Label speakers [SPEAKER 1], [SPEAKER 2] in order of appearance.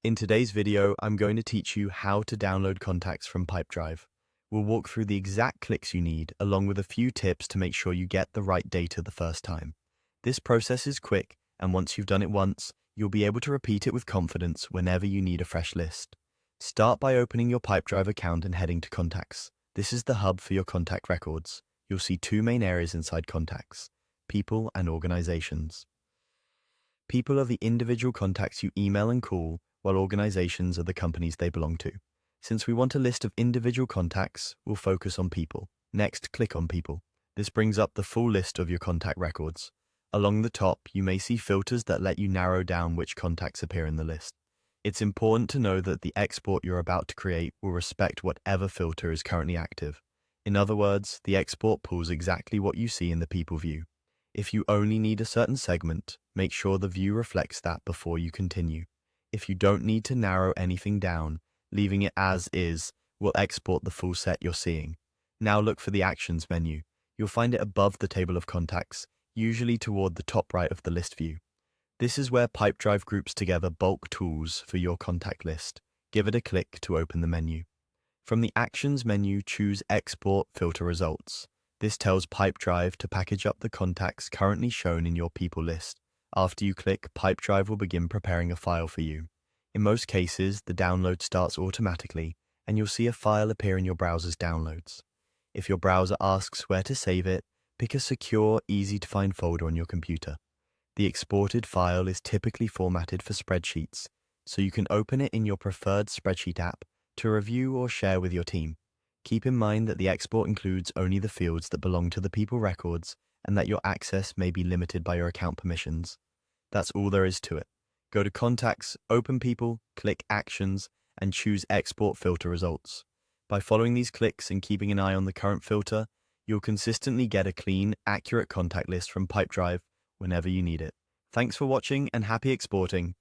[SPEAKER 1] In today's video, I'm going to teach you how to download contacts from Pipedrive. We'll walk through the exact clicks you need, along with a few tips to make sure you get the right data the first time. This process is quick, and once you've done it once, you'll be able to repeat it with confidence whenever you need a fresh list. Start by opening your Pipedrive account and heading to Contacts. This is the hub for your contact records. You'll see two main areas inside Contacts: People and Organizations. People are the individual contacts you email and call, while organizations are the companies they belong to. Since we want a list of individual contacts, we'll focus on people. Next, click on People. This brings up the full list of your contact records. Along the top, you may see filters that let you narrow down which contacts appear in the list. It's important to know that the export you're about to create will respect whatever filter is currently active. In other words, the export pulls exactly what you see in the People view. If you only need a certain segment, make sure the view reflects that before you continue. If you don't need to narrow anything down, leaving it as is will export the full set you're seeing. Now look for the Actions menu. You'll find it above the table of contacts, usually toward the top right of the list view. This is where Pipedrive groups together bulk tools for your contact list. Give it a click to open the menu. From the Actions menu, choose Export Filter Results. This tells Pipedrive to package up the contacts currently shown in your people list. After you click, Pipedrive will begin preparing a file for you. In most cases, the download starts automatically, and you'll see a file appear in your browser's downloads. If your browser asks where to save it, pick a secure, easy-to-find folder on your computer. The exported file is typically formatted for spreadsheets, so you can open it in your preferred spreadsheet app to review or share with your team. Keep in mind that the export includes only the fields that belong to the people records, and that your access may be limited by your account permissions. That's all there is to it. Go to Contacts, open People, click Actions, and choose Export Filter Results. By following these clicks and keeping an eye on the current filter, you'll consistently get a clean, accurate contact list from Pipedrive whenever you need it. Thanks for watching and happy exporting.